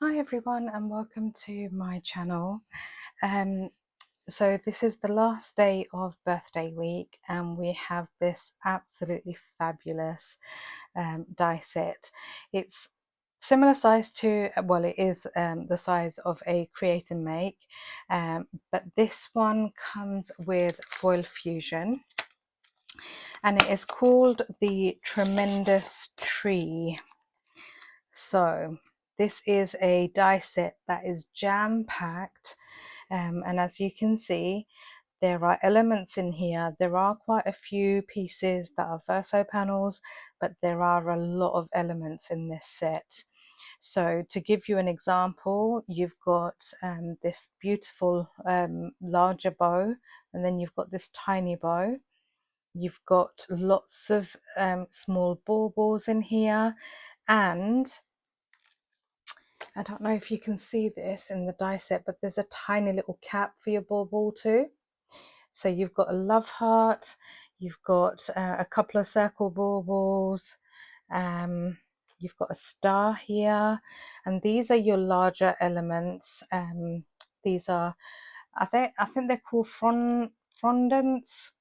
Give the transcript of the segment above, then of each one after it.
Hi everyone and welcome to my channel. So this is the last day of birthday week and we have this absolutely fabulous die set. It's similar size to, well, it is the size of a create and make, but this one comes with foil fusion and it is called the Tremendous Tree. So this is a die set that is jam-packed, and as you can see, there are elements in here. There are quite a few pieces that are verso panels, but there are a lot of elements in this set. So to give you an example, you've got this beautiful larger bow, and then you've got this tiny bow. You've got lots of small baubles in here, and I don't know if you can see this in the die set, but there's a tiny little cap for your bauble too. So you've got a love heart, you've got a couple of circle baubles, you've got a star here, and these are your larger elements. These are, I think they're called frondants.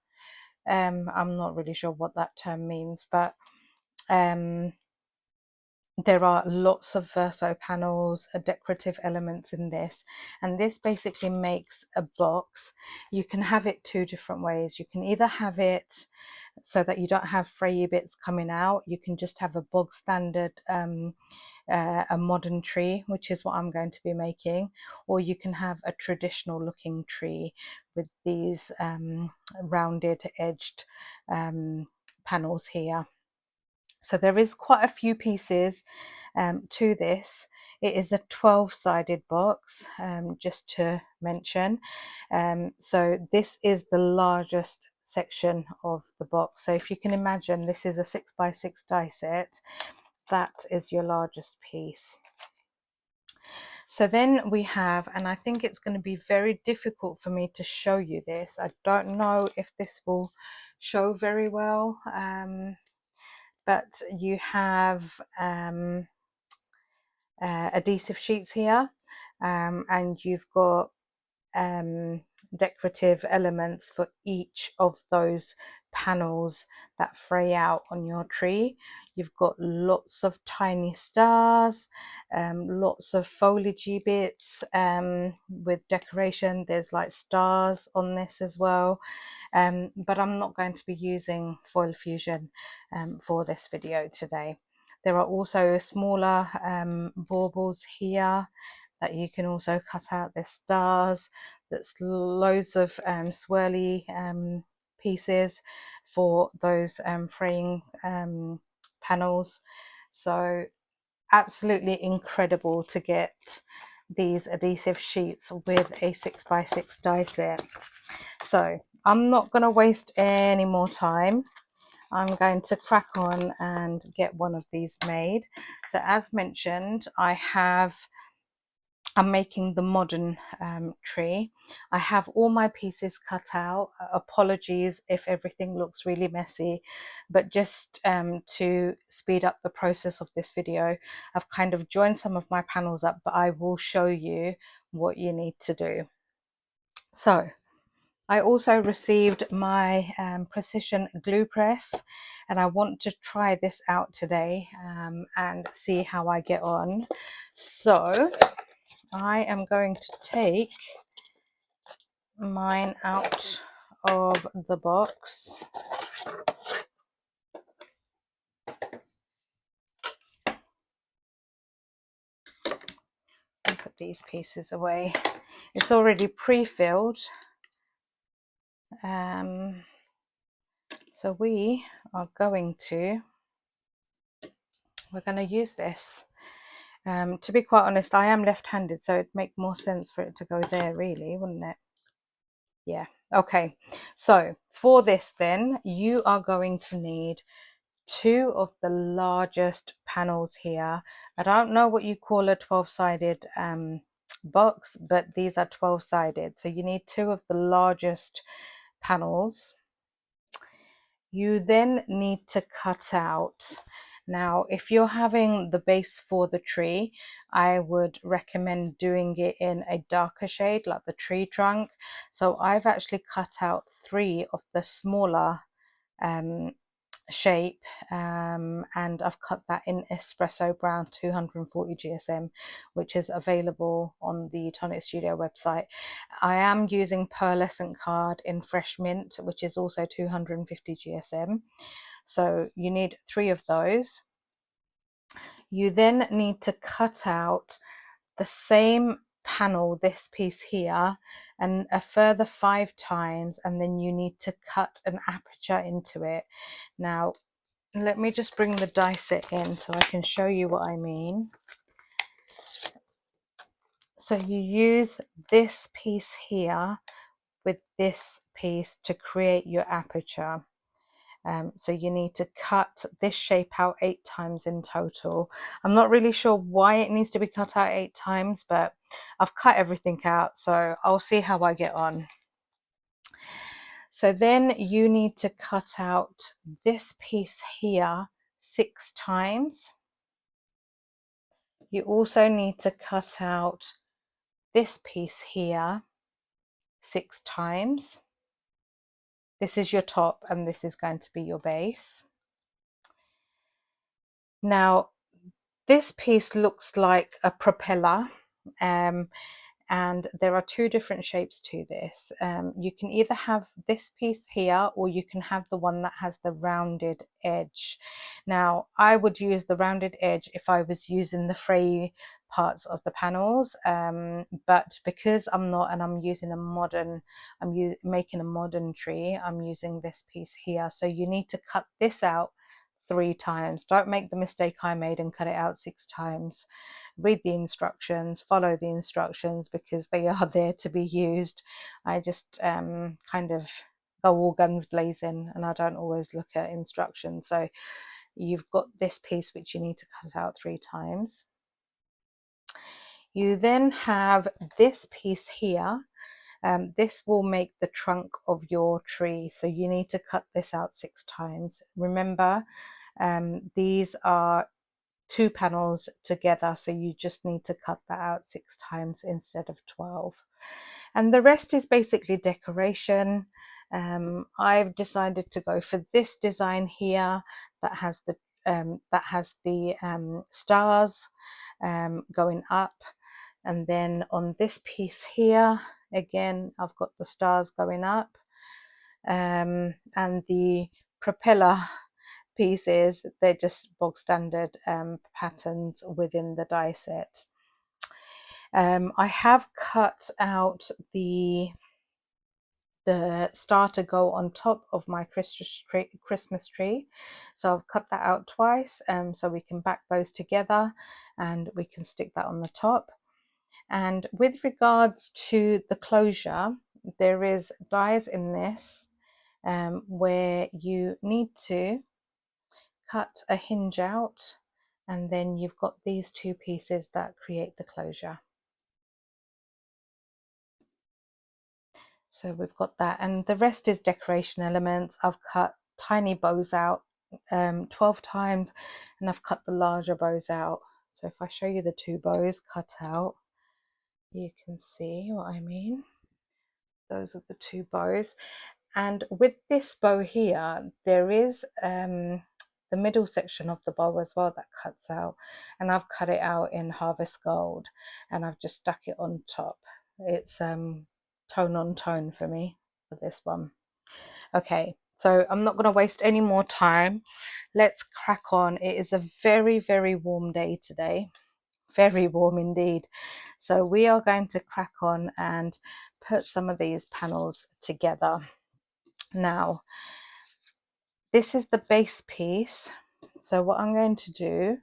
I'm not really sure what that term means, but there are lots of verso panels, decorative elements in this, and this basically makes a box. You can have it two different ways. You can either have it so that you don't have frayy bits coming out. You can just have a bog standard a modern tree, which is what I'm going to be making, or you can have a traditional looking tree with these rounded edged panels here. So there is quite a few pieces to this. It is a 12-sided box, just to mention. So this is the largest section of the box. So if you can imagine, this is a 6x6 die set. That is your largest piece. So then we have, and I think it's going to be very difficult for me to show you this. I don't know if this will show very well. But you have adhesive sheets here, and you've got decorative elements for each of those panels that fray out on your tree. You've got lots of tiny stars, lots of foliagey bits with decoration. There's like stars on this as well, but I'm not going to be using foil fusion for this video today. There are also smaller baubles here that you can also cut out. There's stars, there's loads of swirly pieces for those fraying panels. So absolutely incredible to get these adhesive sheets with a 6x6 die set. So I'm not going to waste any more time. I'm going to crack on and get one of these made. So as mentioned, I'm making the modern tree. I have all my pieces cut out. Apologies if everything looks really messy, but just to speed up the process of this video, I've kind of joined some of my panels up, but I will show you what you need to do. So I also received my precision glue press, and I want to try this out today and see how I get on. So I am going to take mine out of the box. And put these pieces away. It's already pre-filled. So we're going to use this. To be quite honest, I am left-handed, so it'd make more sense for it to go there, really, wouldn't it? Yeah. Okay. So for this, then, you are going to need two of the largest panels here. I don't know what you call a 12-sided box, but these are 12-sided. So you need two of the largest panels. You then need to cut out. Now, if you're having the base for the tree, I would recommend doing it in a darker shade, like the tree trunk. So I've actually cut out 3 of the smaller shape, and I've cut that in espresso brown 240 GSM, which is available on the Tonic Studio website. I am using pearlesant card in fresh mint, which is also 250 GSM. So you need 3 of those. You then need to cut out the same panel, this piece here, and a further 5 times, and then you need to cut an aperture into it. Now, let me just bring the die set in so I can show you what I mean. So you use this piece here with this piece to create your aperture. So you need to cut this shape out 8 times in total. I'm not really sure why it needs to be cut out 8 times, but I've cut everything out, so I'll see how I get on. So then you need to cut out this piece here 6 times. You also need to cut out this piece here 6 times. This is your top and this is going to be your base. Now, this piece looks like a propeller, and there are 2 different shapes to this. You can either have this piece here, or you can have the one that has the rounded edge. Now, I would use the rounded edge if I was using the fray parts of the panels, but because I'm not, and I'm using a modern, making a modern tree, I'm using this piece here. So you need to cut this out 3 times. Don't make the mistake I made and cut it out 6 times. Read the instructions, follow the instructions, because they are there to be used. I just kind of go all guns blazing, and I don't always look at instructions. So you've got this piece which you need to cut out 3 times. You then have this piece here. This will make the trunk of your tree, so you need to cut this out 6 times. Remember, these are 2 panels together, so you just need to cut that out 6 times instead of 12. And the rest is basically decoration. I've decided to go for this design here that has the stars going up, and then on this piece here again I've got the stars going up, and the propeller pieces, they're just bog standard patterns within the die set. I have cut out the star to go on top of my Christmas tree. So I've cut that out twice, so we can back those together and we can stick that on the top. And with regards to the closure, there is dies in this where you need to cut a hinge out, and then you've got these 2 pieces that create the closure. So we've got that, and the rest is decoration elements. I've cut tiny bows out 12 times, and I've cut the larger bows out. So if I show you the 2 bows cut out, you can see what I mean. Those are the 2 bows. And with this bow here, there is the middle section of the bow as well that cuts out, and I've cut it out in Harvest Gold, and I've just stuck it on top. It's tone on tone for me for this one. Okay, so I'm not going to waste any more time. Let's crack on. It is a very, very warm day today. Very warm indeed. So we are going to crack on and put some of these panels together. Now, this is the base piece. So what I'm going to do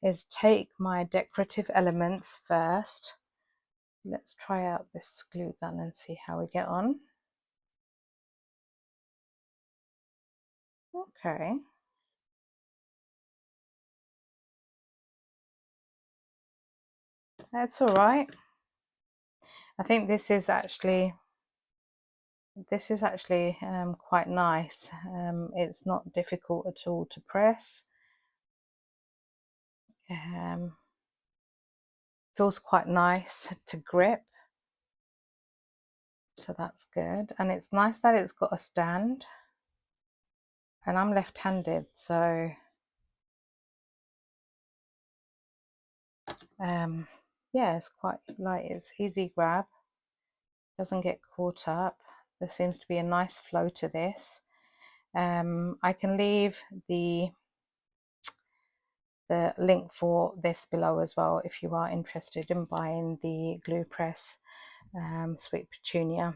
is take my decorative elements first. Let's try out this glue gun and see how we get on. Okay. That's all right. I think this is actually quite nice. It's not difficult at all to press. Feels quite nice to grip, so that's good. And it's nice that it's got a stand, and I'm left-handed, so yeah, it's quite like, it's easy grab, doesn't get caught up. There seems to be a nice flow to this. I can leave the link for this below as well if you are interested in buying the glue press Sweet Petunia.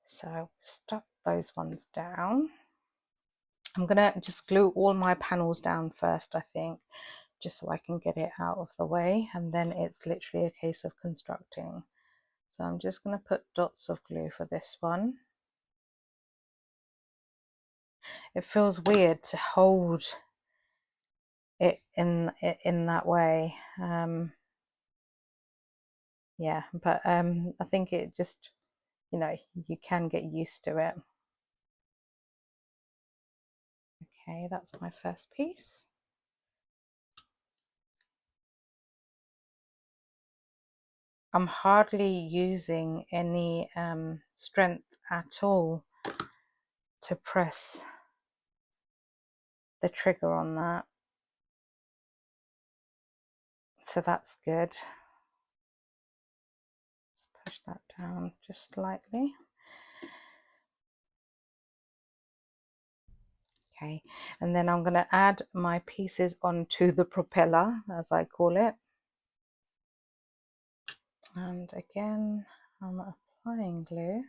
So stuff those ones down. I'm gonna just glue all my panels down first, I think, just so I can get it out of the way, and then it's literally a case of constructing. So I'm just going to put dots of glue for this one. It feels weird to hold it in that way. Yeah, but I think it just, you know, you can get used to it. Okay, that's my first piece. I'm hardly using any strength at all to press the trigger on that, so that's good. Let's push that down just slightly. Okay, and then I'm going to add my pieces onto the propeller, as I call it. And again, I'm applying glue.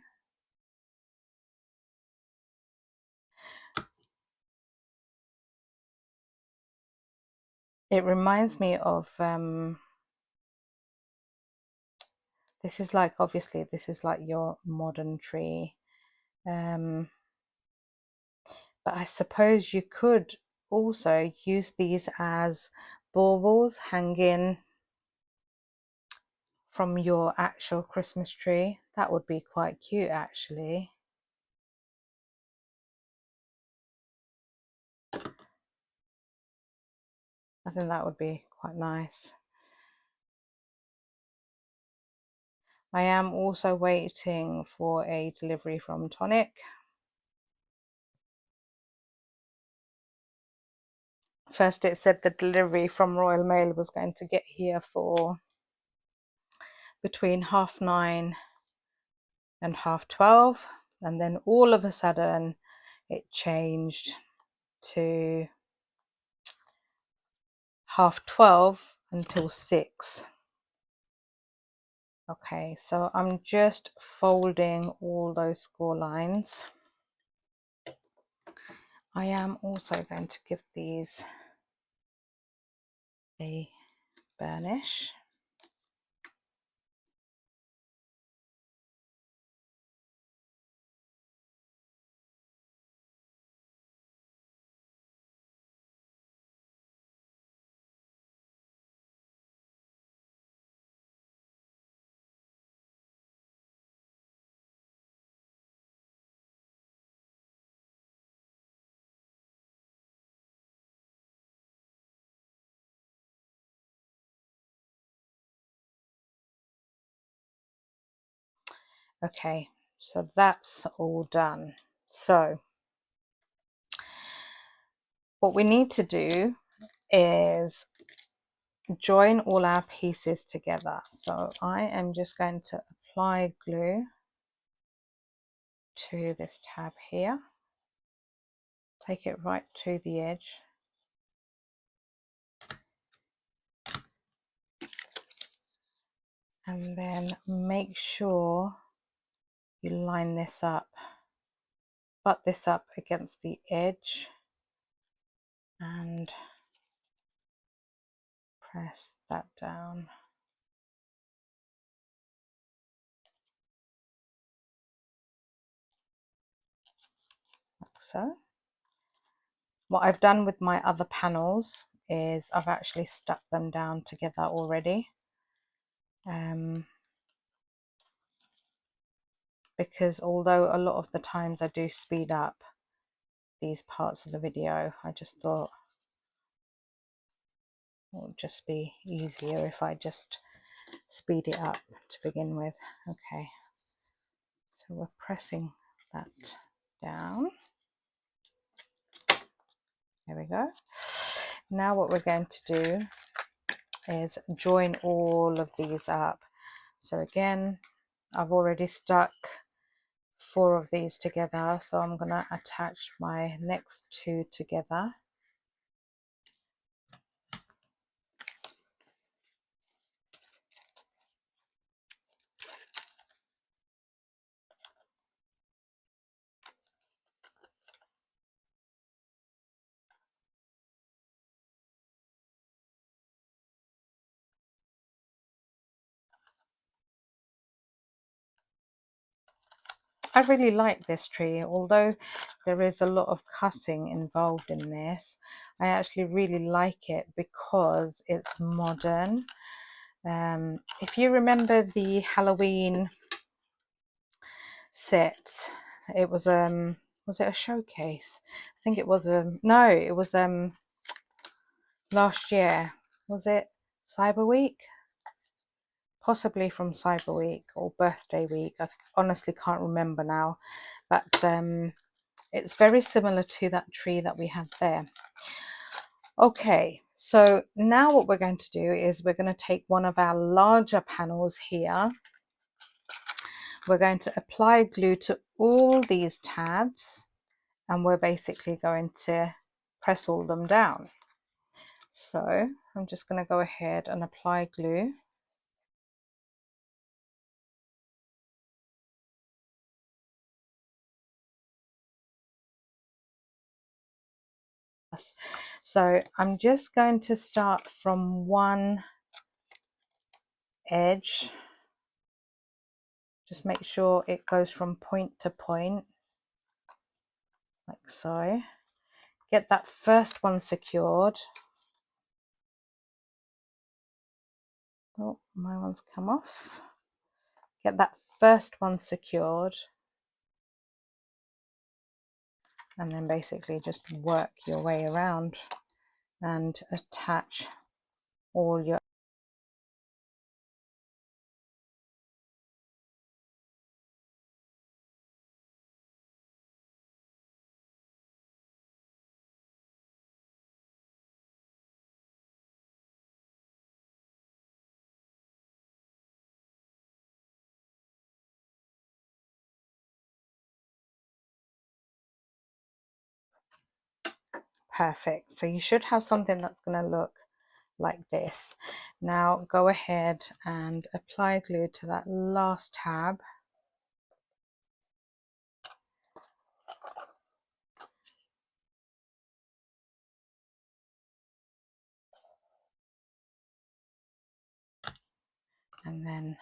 It reminds me of, this is like, obviously this is like your modern tree. But I suppose you could also use these as baubles hanging from your actual Christmas tree. That would be quite cute, actually. I think that would be quite nice. I am also waiting for a delivery from Tonic. First it said the delivery from Royal Mail was going to get here for between 9:30 and 12:30, and then all of a sudden it changed to 12:30 until 6. Okay, so I'm just folding all those score lines. I am also going to give these a burnish. Okay, so that's all done. So what we need to do is join all our pieces together. So I am just going to apply glue to this tab here, take it right to the edge, and then make sure you line this up, butt this up against the edge, and press that down like so. What I've done with my other panels is I've actually stuck them down together already, because although a lot of the times I do speed up these parts of the video, I just thought It'll just be easier if I just speed it up to begin with. Okay, so we're pressing that down. There we go. Now what we're going to do is join all of these up. So again, I've already stuck 4 of these together, so I'm going to attach my next 2 together. I really like this tree, although there is a lot of cutting involved in this. I actually really like it because it's modern. If you remember the Halloween set, it was it a showcase? I think it was no, it was last year. Was it Cyber Week? Possibly from Cyber Week or Birthday Week. I honestly can't remember now, but it's very similar to that tree that we have there. Okay, so now what we're going to do is we're going to take one of our larger panels here. We're going to apply glue to all these tabs, and we're basically going to press all them down. So I'm just going to go ahead and apply glue. So I'm just going to start from one edge. Just make sure it goes from point to point, like so. Get that first one secured. Oh, my one's come off. Get that first one secured, and then basically just work your way around and attach all your perfect. So you should have something that's going to look like this. Now go ahead and apply glue to that last tab. And then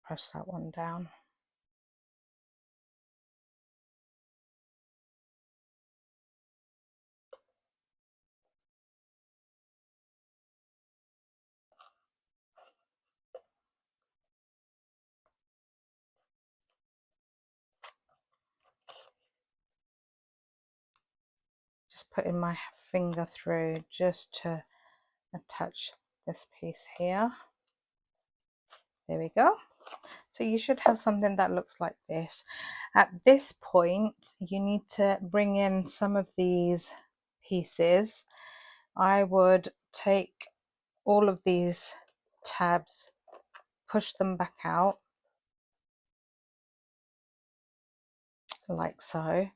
press that one down. Just putting my finger through just to attach this piece here. There we go. So you should have something that looks like this. At this point, you need to bring in some of these pieces. I would take all of these tabs, push them back out like so,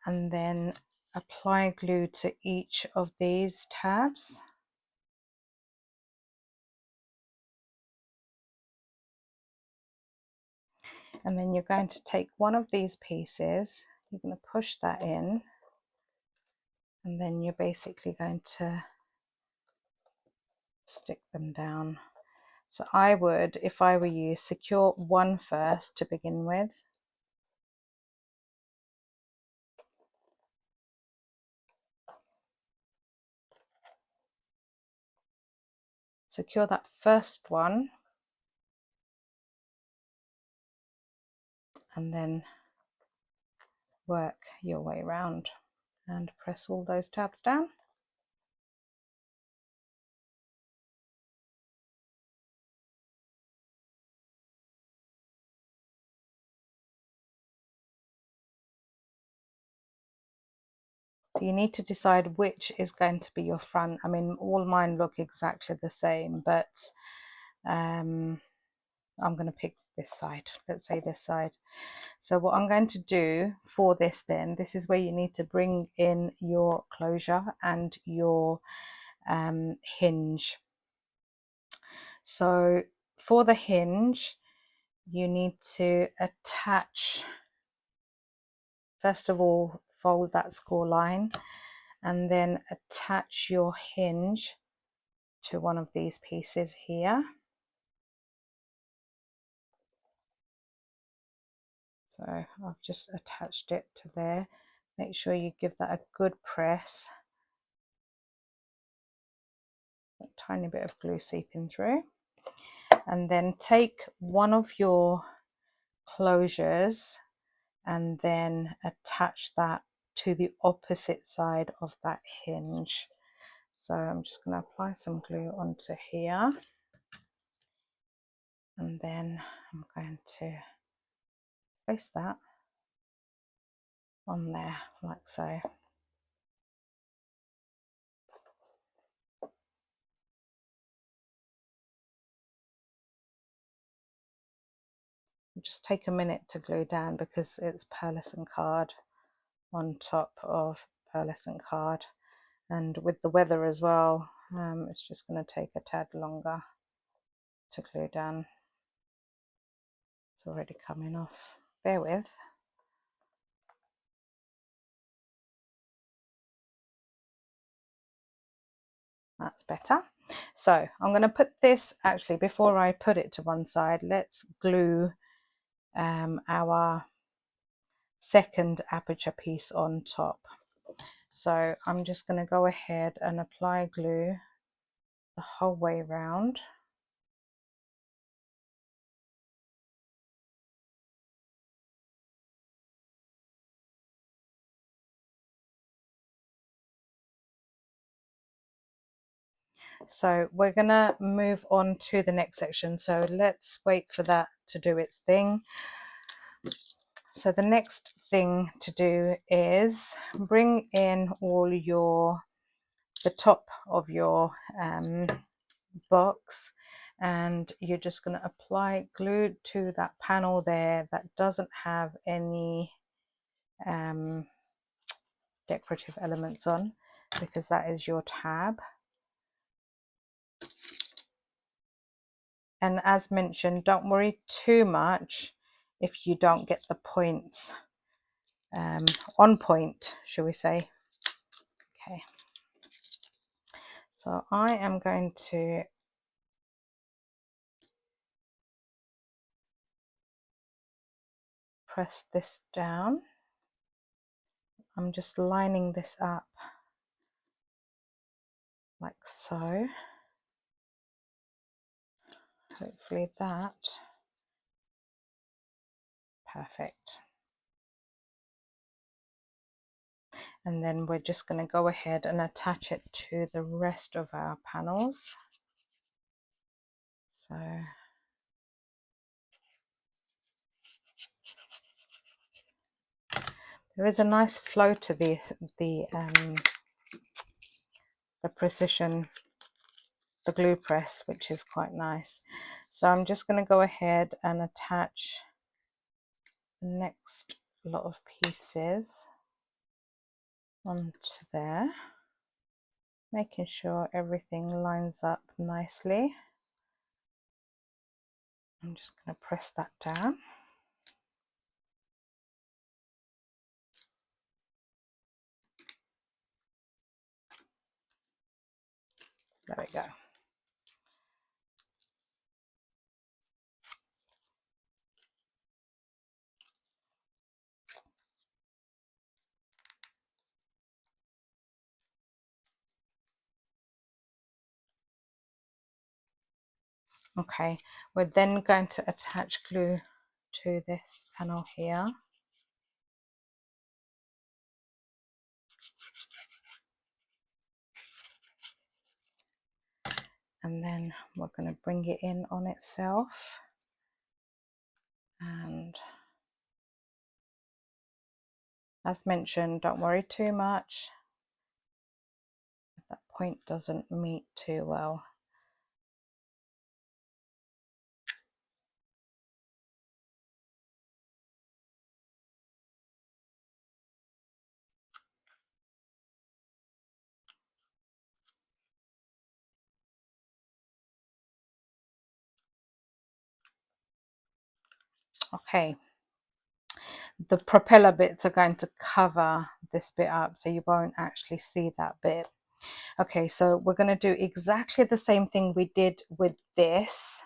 and then apply glue to each of these tabs. And then you're going to take one of these pieces, you're going to push that in, and then you're basically going to stick them down. So I would, if I were you, secure one first to begin with. Secure that first one, and then work your way around and press all those tabs down. So you need to decide which is going to be your front. I mean, all mine look exactly the same, but I'm going to pick this side. Let's say this side. So what I'm going to do for this then, this is where you need to bring in your closure and your hinge. So for the hinge, you need to attach, first of all, fold that score line and then attach your hinge to one of these pieces here. So I've just attached it to there. Make sure you give that a good press. A tiny bit of glue seeping through. And then take one of your closures and then attach that to the opposite side of that hinge. So I'm just going to apply some glue onto here, and then I'm going to place that on there like so. Just take a minute to glue down because it's pearlescent card on top of pearlescent card, and with the weather as well, it's just going to take a tad longer to glue down. It's already coming off, bear with. That's better. So I'm going to put this, actually before I put it to one side, let's glue our second aperture piece on top. So I'm just going to go ahead and apply glue the whole way around. So we're going to move on to the next section, so let's wait for that to do its thing. So the next thing to do is bring in all the top of your box, and you're just going to apply glue to that panel there that doesn't have any decorative elements on, because that is your tab. And as mentioned, don't worry too much if you don't get the points on point, shall we say. Okay, so I am going to press this down. I'm just lining this up like so. Hopefully that, perfect. And then we're just going to go ahead and attach it to the rest of our panels. So there is a nice flow to the precision, the glue press, which is quite nice. So I'm just going to go ahead and attach the next lot of pieces onto there, making sure everything lines up nicely. I'm just going to press that down. There we go. Okay, we're then going to attach glue to this panel here. And then we're going to bring it in on itself. And as mentioned, don't worry too much point doesn't meet too well. Okay, the propeller bits are going to cover this bit up, so you won't actually see that bit. Okay, so we're going to do exactly the same thing we did with this.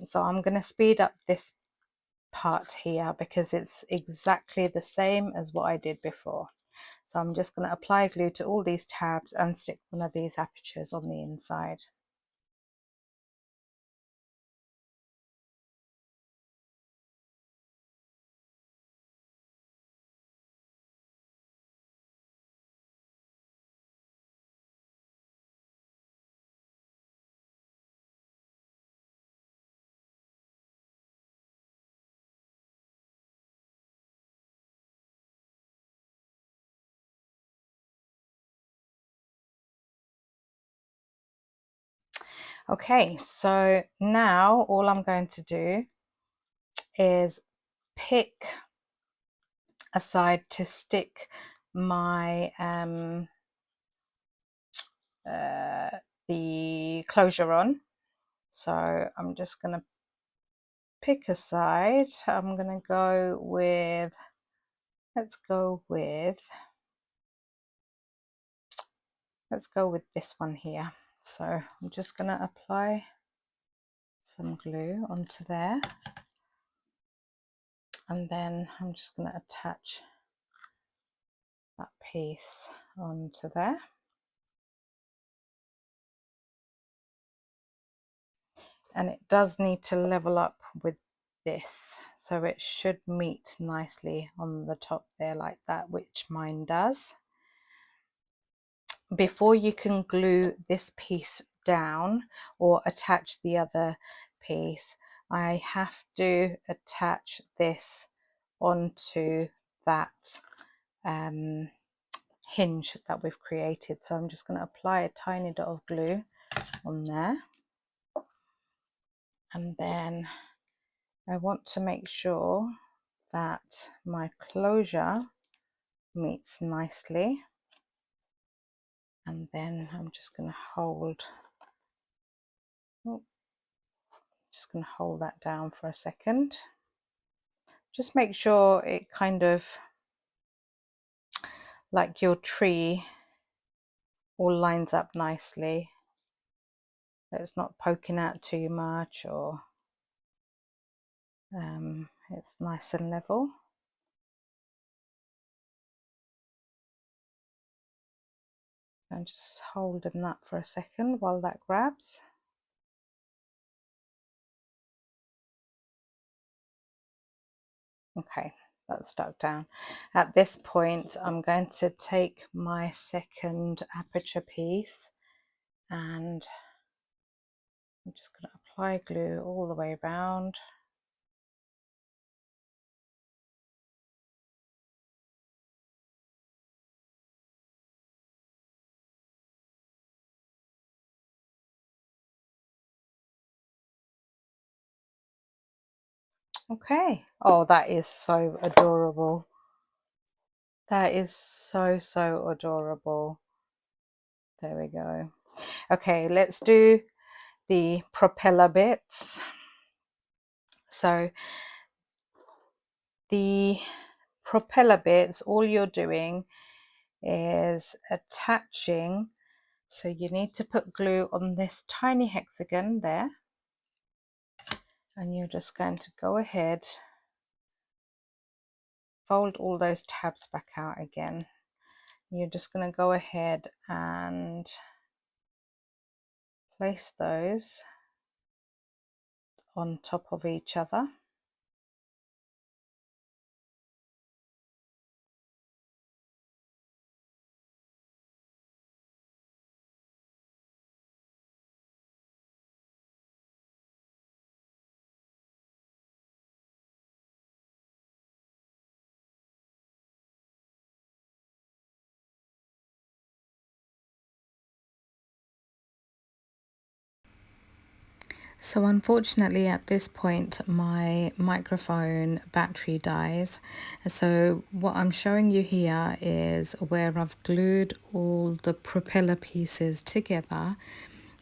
So I'm going to speed up this part here because it's exactly the same as what I did before. So I'm just going to apply glue to all these tabs and stick one of these apertures on the inside. Okay, so now all I'm going to do is pick a side to stick my the closure on. So I'm just going to pick a side. I'm going to go with, let's go with this one here. So I'm just going to apply some glue onto there, and then I'm just going to attach that piece onto there. And it does need to level up with this, so it should meet nicely on the top there like that, which mine does. Before you can glue this piece down or attach the other piece, I have to attach this onto that hinge that we've created. So I'm just going to apply a tiny dot of glue on there, and then I want to make sure that my closure meets nicely, and then I'm just going to hold that down for a second. Just make sure it kind of, like your tree, all lines up nicely. It's not poking out too much, or it's nice and level. And just holding that for a second while that grabs. Okay, that's stuck down. At this point, I'm going to take my second aperture piece, and I'm just going to apply glue all the way around. Okay. Oh, that is so adorable. That is so, so adorable. There we go. Okay, let's do the propeller bits. So the propeller bits, all you're doing is attaching. So you need to put glue on this tiny hexagon there, and you're just going to go ahead, fold all those tabs back out again. You're just going to go ahead and place those on top of each other. So unfortunately at this point my microphone battery dies. So what I'm showing you here is where I've glued all the propeller pieces together,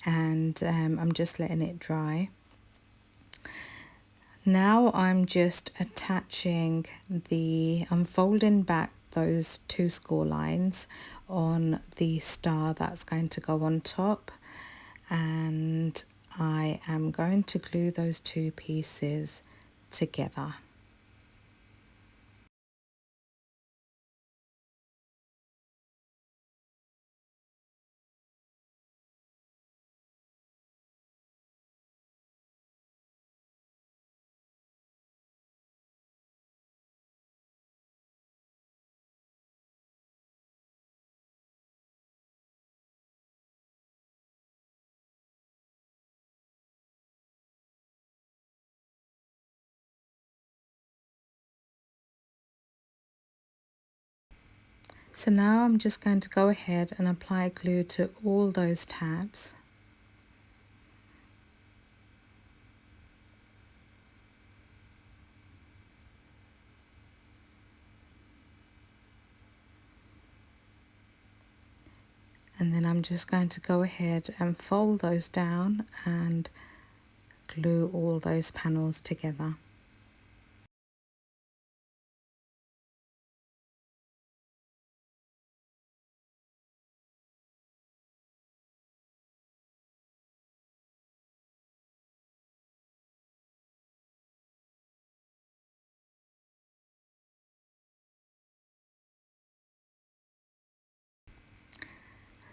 and I'm just letting it dry. Now I'm just attaching I'm folding back those two score lines on the star that's going to go on top, and I am going to glue those two pieces together. So now I'm just going to go ahead and apply glue to all those tabs. And then I'm just going to go ahead and fold those down and glue all those panels together.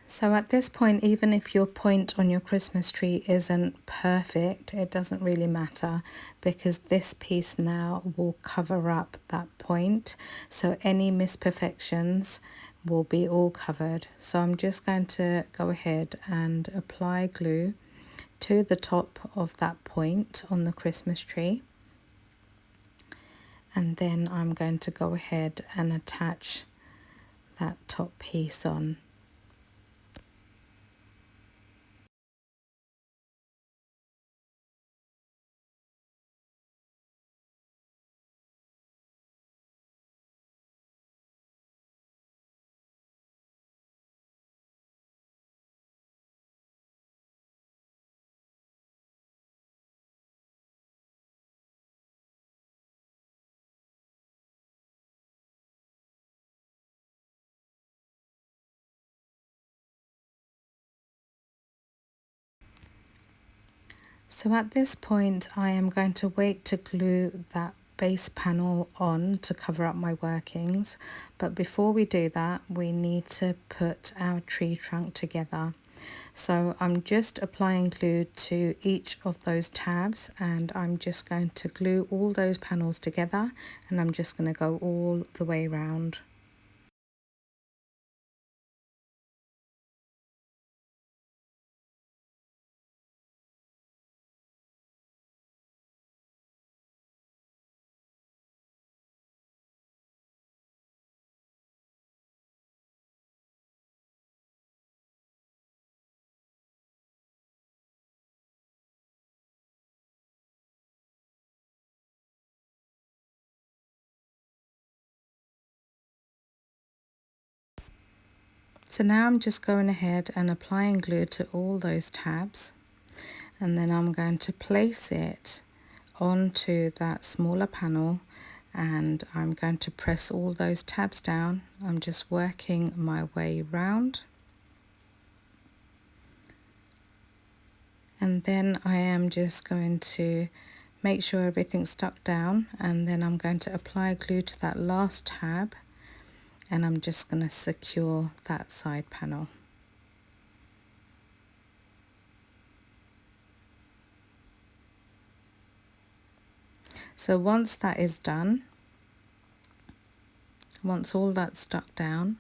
So at this point, even if your point on your Christmas tree isn't perfect, it doesn't really matter, because this piece now will cover up that point. So any misperfections will be all covered. So I'm just going to go ahead and apply glue to the top of that point on the Christmas tree. And then I'm going to go ahead and attach that top piece on. So at this point I am going to wait to glue that base panel on to cover up my workings, but before we do that we need to put our tree trunk together. So I'm just applying glue to each of those tabs, and I'm just going to glue all those panels together, and I'm just going to go all the way round. So now I'm just going ahead and applying glue to all those tabs, and then I'm going to place it onto that smaller panel, and I'm going to press all those tabs down. I'm just working my way round, and then I am just going to make sure everything's stuck down, and then I'm going to apply glue to that last tab, and I'm just going to secure that side panel. So once that is done, once all that's stuck down,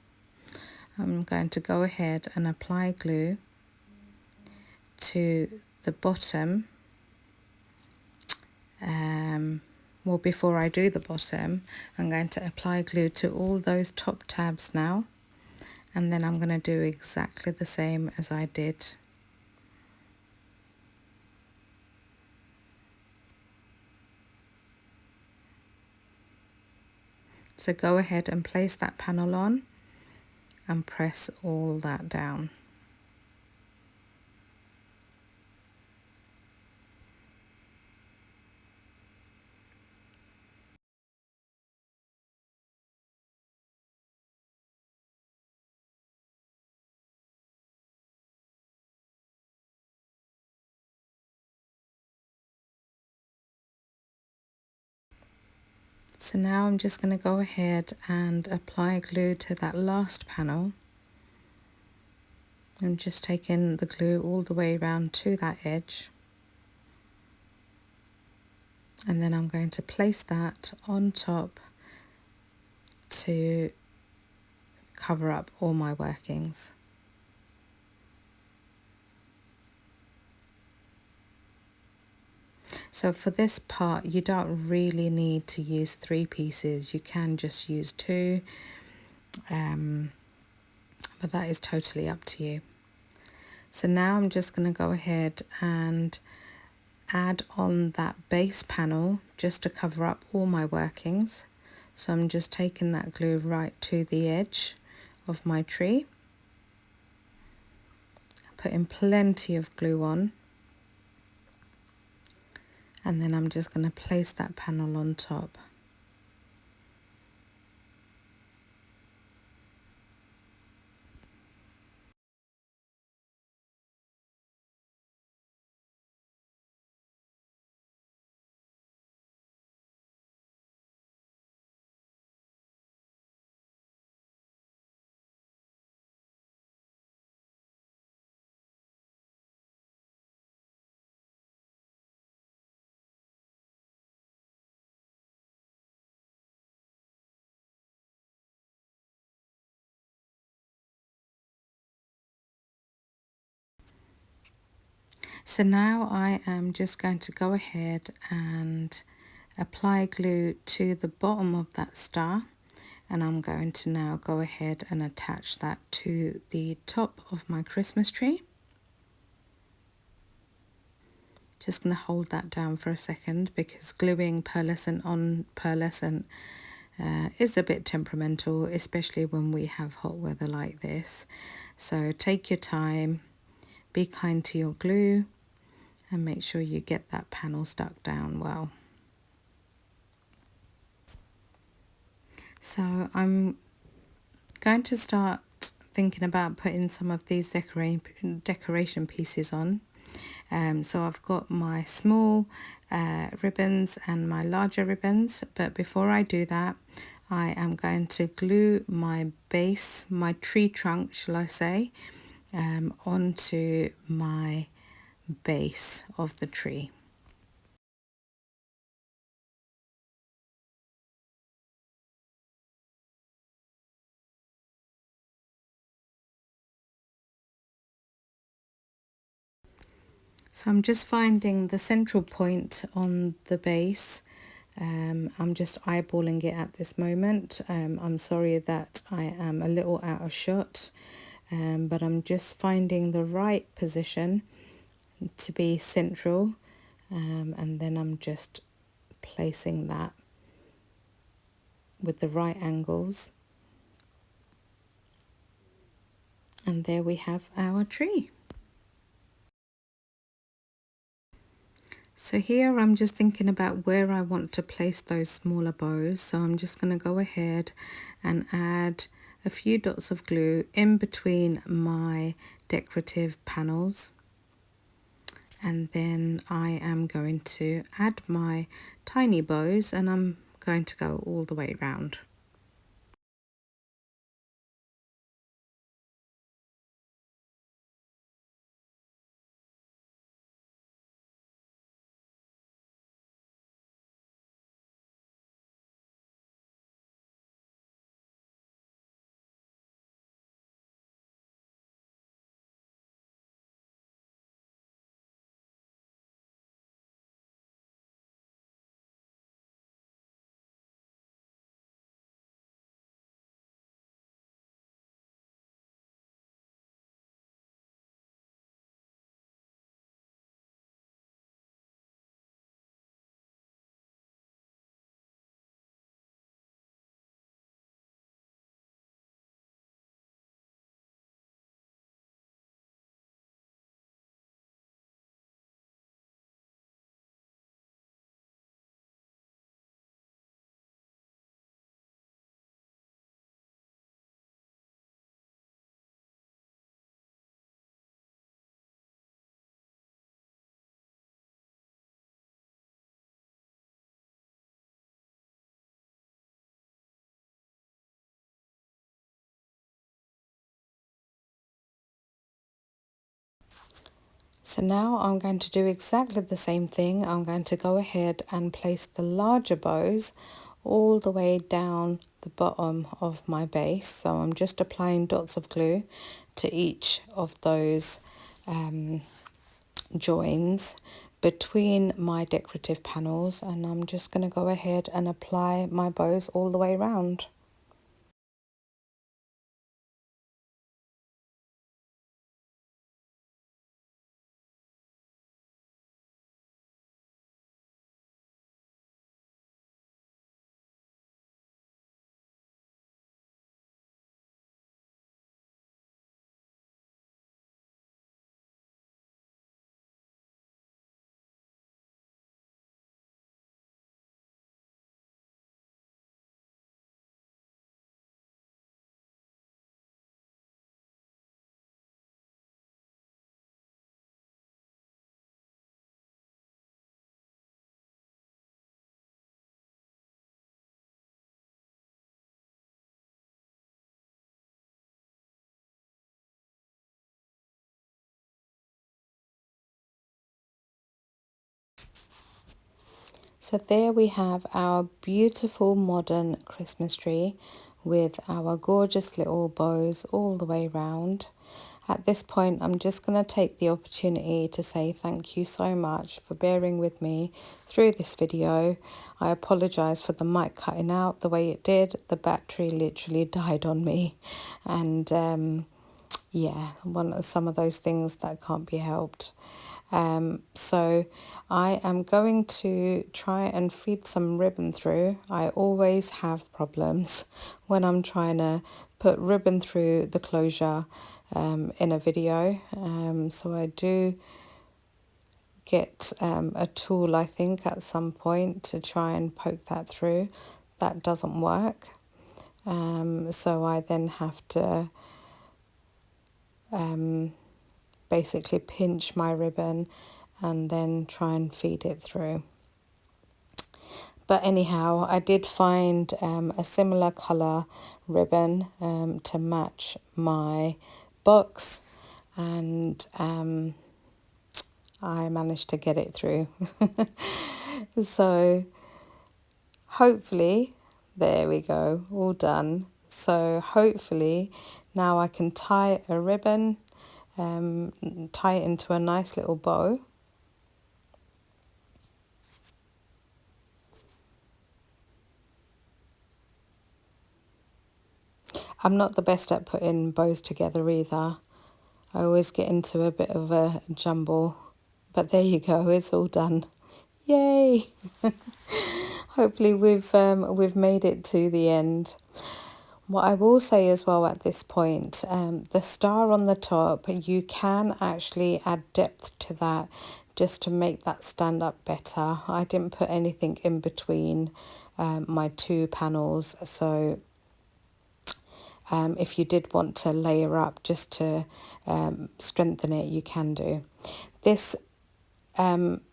I'm going to go ahead and apply glue to the bottom. Well, before I do the bottom, I'm going to apply glue to all those top tabs now, and then I'm going to do exactly the same as I did. So go ahead and place that panel on and press all that down. So now I'm just going to go ahead and apply glue to that last panel. I'm just taking the glue all the way around to that edge. And then I'm going to place that on top to cover up all my workings. So for this part, you don't really need to use 3 pieces. You can just use 2, but that is totally up to you. So now I'm just going to go ahead and add on that base panel just to cover up all my workings. So I'm just taking that glue right to the edge of my tree, putting plenty of glue on, and then I'm just going to place that panel on top. So now I am just going to go ahead and apply glue to the bottom of that star, and I'm going to now go ahead and attach that to the top of my Christmas tree. Just going to hold that down for a second because gluing pearlescent on pearlescent is a bit temperamental, especially when we have hot weather like this. So take your time, be kind to your glue, and make sure you get that panel stuck down well. So I'm going to start thinking about putting some of these decoration pieces on. So I've got my small ribbons and my larger ribbons, but before I do that, I am going to glue my base, my tree trunk, shall I say, onto my base of the tree. So I'm just finding the central point on the base. I'm just eyeballing it at this moment. I'm sorry that I am a little out of shot, but I'm just finding the right position to be central, and then I'm just placing that with the right angles, and there we have our tree. So here I'm just thinking about where I want to place those smaller bows, so I'm just going to go ahead and add a few dots of glue in between my decorative panels, and then I am going to add my tiny bows, and I'm going to go all the way around. So now I'm going to do exactly the same thing. I'm going to go ahead and place the larger bows all the way down the bottom of my base. So I'm just applying dots of glue to each of those joins between my decorative panels, and I'm just going to go ahead and apply my bows all the way around. So there we have our beautiful modern Christmas tree with our gorgeous little bows all the way round. At this point, I'm just going to take the opportunity to say thank you so much for bearing with me through this video. I apologise for the mic cutting out the way it did. The battery literally died on me, and yeah, some of those things that can't be helped. So I am going to try and feed some ribbon through. I always have problems when I'm trying to put ribbon through the closure in a video. So I do get a tool, I think, at some point to try and poke that through. That doesn't work. So I then have to basically pinch my ribbon and then try and feed it through. But anyhow, I did find a similar colour ribbon to match my box, and I managed to get it through. So hopefully, there we go, all done. So hopefully now I can tie a ribbon, tie it into a nice little bow. I'm not the best at putting bows together either. I always get into a bit of a jumble, but there you go, it's all done. Yay! Hopefully we've made it to the end. What I will say as well at this point, the star on the top, you can actually add depth to that just to make that stand up better. I didn't put anything in between my two panels, so if you did want to layer up just to strengthen it, you can do. This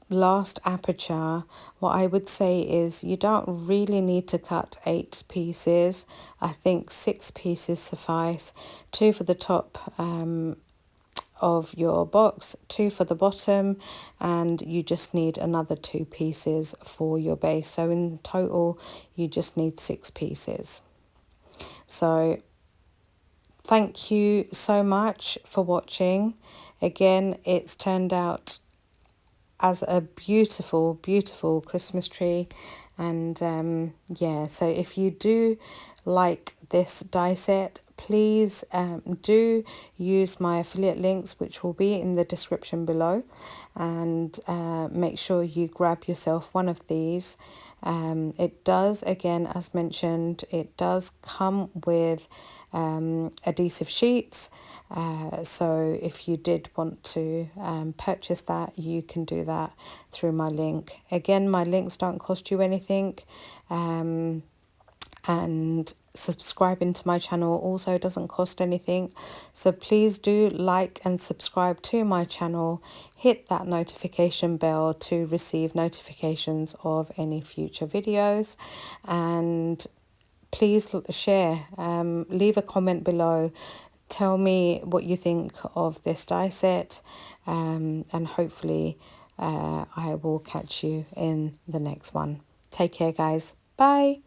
last aperture, what I would say is you don't really need to cut 8 pieces. I think 6 pieces suffice. 2 for the top of your box, 2 for the bottom, and you just need another 2 pieces for your base. So in total, you just need 6 pieces. So thank you so much for watching. Again, it's turned out as a beautiful, beautiful Christmas tree. And yeah, so if you do like this die set, please do use my affiliate links, which will be in the description below, and make sure you grab yourself one of these. It does, again, as mentioned, it does come with adhesive sheets, so if you did want to purchase that, you can do that through my link. Again, my links don't cost you anything, and subscribing to my channel also doesn't cost anything. So please do like and subscribe to my channel. Hit that notification bell to receive notifications of any future videos, and please share, leave a comment below tell me what you think of this die set, and hopefully I will catch you in the next one. Take care, guys. Bye.